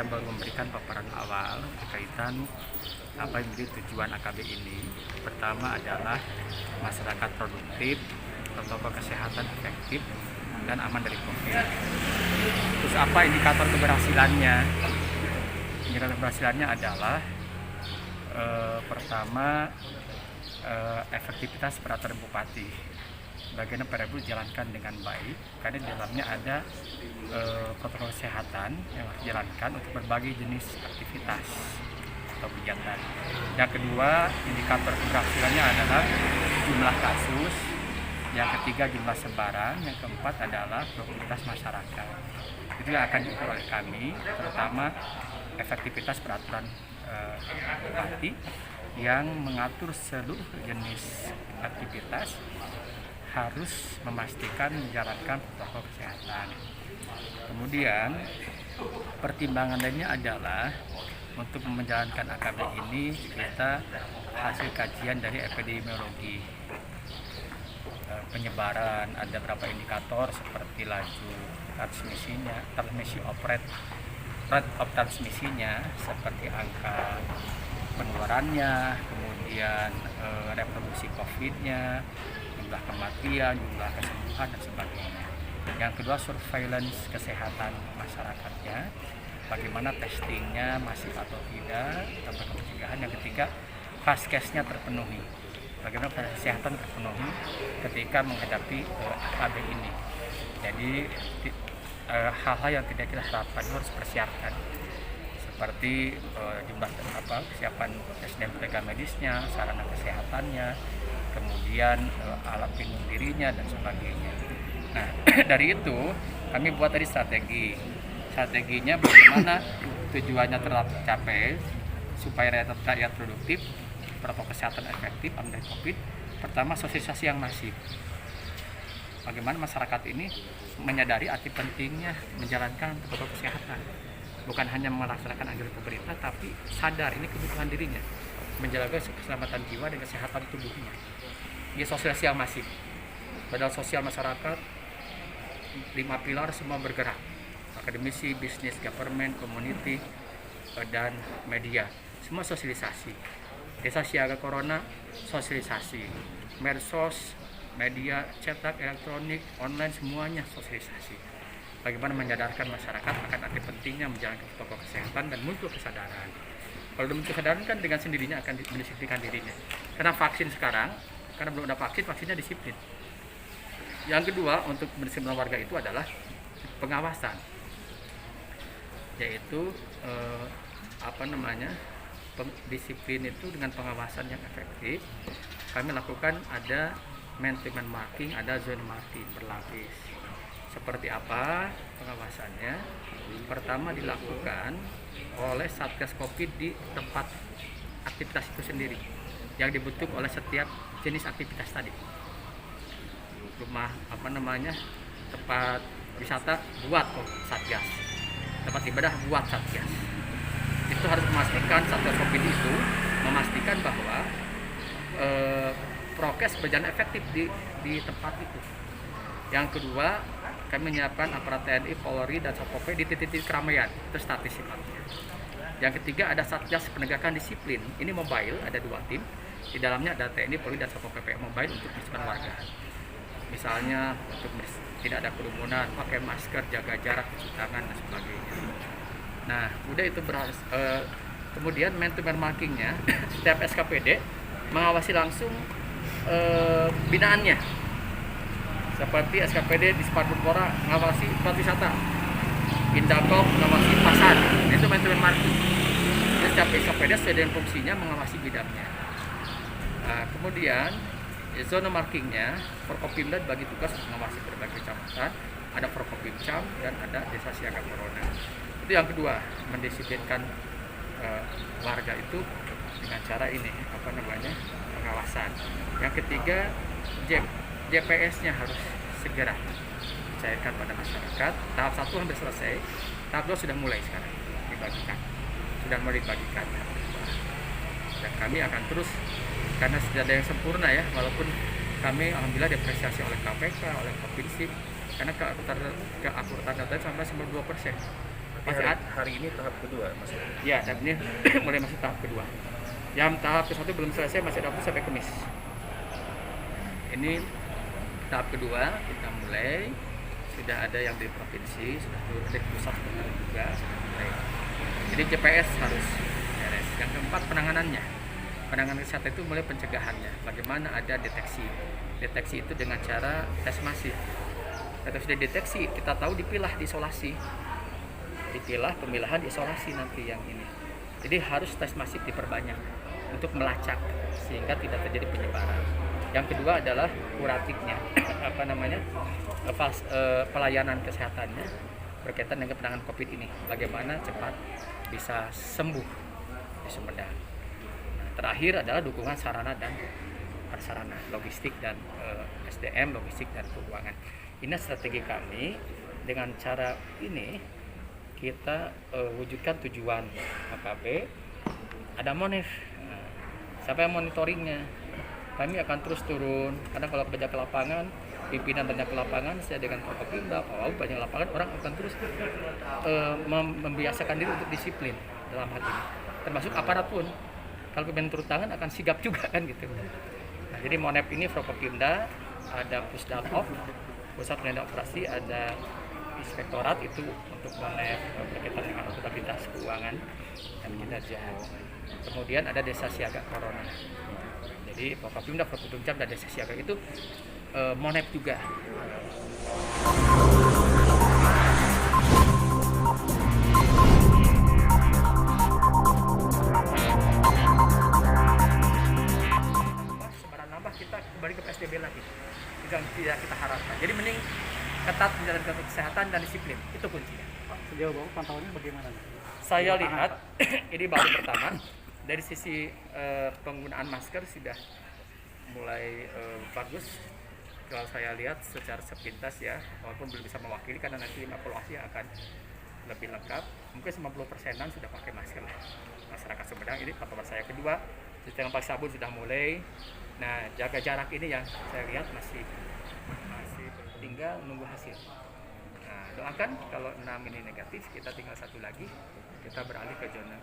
saya baru memberikan paparan awal berkaitan apa yang menjadi tujuan AKB ini. Pertama adalah masyarakat produktif, protokol kesehatan efektif, dan aman dari COVID. Terus apa indikator keberhasilannya? Indikator keberhasilannya adalah pertama efektivitas peraturan bupati. Bagaimana peraturan dijalankan dengan baik, karena di dalamnya ada protokol kesehatan yang harus dijalankan untuk berbagai jenis aktivitas atau kegiatan. Yang kedua, indikator keberhasilannya adalah jumlah kasus. Yang ketiga, jumlah sebaran. Yang keempat adalah produktivitas masyarakat. Itu yang akan diukur oleh kami, terutama efektivitas peraturan bupati yang mengatur seluruh jenis aktivitas harus memastikan menjalankan protokol kesehatan. Kemudian pertimbangan lainnya adalah untuk menjalankan AKB ini kita hasil kajian dari epidemiologi penyebaran, ada beberapa indikator seperti laju transmisinya, rate of transmisinya, seperti angka penularannya, kemudian reproduksi COVID-nya, jumlah kematian, jumlah kesembuhan, dan sebagainya. Yang kedua, surveillance kesehatan masyarakatnya, bagaimana testingnya masif atau tidak, atau pencegahan. Yang ketiga, vaskesnya terpenuhi, bagaimana kesehatan terpenuhi ketika menghadapi AKB ini. Jadi hal-hal yang tidak kita harapkan harus persiapkan, seperti jumlah kesiapan SDM tenaga medisnya, sarana kesehatannya, kemudian alat pelindung dirinya, dan sebagainya. Nah, dari itu kami buat tadi strateginya bagaimana tujuannya tercapai supaya rakyat produktif, protokol kesehatan efektif, aman dari COVID. Pertama, sosialisasi yang masif. Bagaimana masyarakat ini menyadari arti pentingnya menjalankan protokol kesehatan, bukan hanya melaksanakan anjuran pemerintah, tapi sadar ini kebutuhan dirinya, menjaga keselamatan jiwa dan kesehatan tubuhnya. Ini sosialisasi yang masif. Padahal sosial masyarakat 5 pilar semua bergerak: akademisi, bisnis, government, community, dan media. Semua sosialisasi. Desa Siaga Corona, sosialisasi. Medsos, media cetak, elektronik, online, semuanya sosialisasi. Bagaimana menyadarkan masyarakat akan arti pentingnya menjalankan protokol kesehatan dan muncul kesadaran. Kalau muncul kesadaran kan dengan sendirinya akan mendisiplinkan dirinya. Karena vaksin sekarang, karena belum ada vaksin, vaksinnya disiplin. Yang kedua, untuk mendisiplinkan warga itu adalah pengawasan, yaitu disiplin itu dengan pengawasan yang efektif. Kami lakukan ada man-to-man marking, ada zone marking berlapis. Seperti apa pengawasannya? Pertama, dilakukan oleh Satgas Covid di tempat aktivitas itu sendiri yang dibutuhkan oleh setiap jenis aktivitas tadi. Rumah tempat wisata buat Satgas, tempat ibadah buat Satgas. Itu harus memastikan Satgas Covid itu memastikan bahwa prokes berjalan efektif di tempat itu. Yang kedua, kami menyiapkan aparat TNI, Polri, dan Satpol PP di titik-titik keramaian. Itu statis sifatnya. Yang ketiga, ada Satgas penegakan disiplin. Ini mobile, ada 2 tim. Di dalamnya ada TNI, Polri, dan Satpol PP mobile untuk mendisiplinkan warga. Misalnya untuk tidak ada kerumunan, pakai masker, jaga jarak, cuci tangan, dan sebagainya. Nah, udah itu kemudian man-to-man markingnya, setiap SKPD mengawasi langsung binaannya. Seperti SKPD di Separpura mengawasi tempat wisata, Indakop mengawasi pasar. Itu man-to-man marking. Jadi setiap SKPD sesuai dengan fungsinya mengawasi bidangnya. Nah, kemudian zona markingnya, Forkopimda bagi tugas mengawasi berbagai kecamatan, ada Forkopimcam dan ada Desa Siaga Corona. Itu yang kedua, mendisiplinkan warga itu dengan cara ini, pengawasan. Yang ketiga, JPS-nya harus segera dicairkan pada masyarakat. Tahap 1 hampir selesai, tahap 2 sudah mulai sekarang dibagikan. Dan kami akan terus, karena sudah ada yang sempurna ya, walaupun kami alhamdulillah diapresiasi oleh KPK, oleh provinsi, karena keakuratan data sampai 92%. Masih hari ini tahap kedua Mas. Ya, dan ini mulai masuk tahap kedua. Yang tahap ke-1 belum selesai, masih ada waktu sampai Kamis. Ini tahap kedua kita mulai, sudah ada yang dari provinsi, sudah turun dari pusat juga sudah mulai. Jadi GPS harus beres. Yang keempat, penanganannya. Penanganan kesehatan itu mulai pencegahannya. Bagaimana ada deteksi. Deteksi itu dengan cara tes masif. Kalau sudah deteksi, kita tahu dipilah, diisolasi. Dipilah, pemilahan, diisolasi nanti yang ini. Jadi harus tes masif diperbanyak untuk melacak sehingga tidak terjadi penyebaran. Yang kedua adalah kuratifnya, pelayanan kesehatannya berkaitan dengan penanganan COVID ini. Bagaimana cepat bisa sembuh di Sumedang. Nah, terakhir adalah dukungan sarana dan prasarana, logistik dan SDM, logistik dan keuangan. Ini strategi kami. Dengan cara ini kita wujudkan tujuan AKB. Ada monef. Nah, siapa yang monitoringnya? Kami akan terus turun. Karena kalau kerja ke lapangan, pimpinan banyak ke lapangan, saya dengan Forkopimda, banyak lapangan, orang akan terus membiasakan diri untuk disiplin dalam hal ini. Termasuk aparat pun. Kalau pimpinan turun tangan akan sigap juga kan gitu. Nah, jadi Monep ini Forkopimda, ada Pusdalop, Pusat Pengendalian Operasi, ada Inspektorat itu untuk Monep berkaitan dengan akuntabilitas keuangan dan kinerja. Kemudian ada Desa Siaga Corona. Jadi Forkopimda, Forkopimda dan Desa Siaga itu Monep juga. Sebaran nambah kita kembali ke PSBB lagi. Yang tidak kita harapkan. Jadi mending ketat menjalankan kesehatan dan disiplin. Itu kuncinya. Sejauh bawah pantauannya bagaimana? Saya lihat ini baru pertama. Dari sisi penggunaan masker sudah mulai bagus. Kalau saya lihat secara sepintas ya, walaupun belum bisa mewakili karena nanti evaluasi akan lebih lengkap. Mungkin 90%-an sudah pakai masker lah. Masyarakat Sumedang ini pantauan saya. Kedua, sistem pakai sabun sudah mulai. Nah, jaga jarak ini yang saya lihat masih tinggal menunggu hasil. Nah, doakan kalau 6 ini negatif, kita tinggal 1 lagi, kita beralih ke zona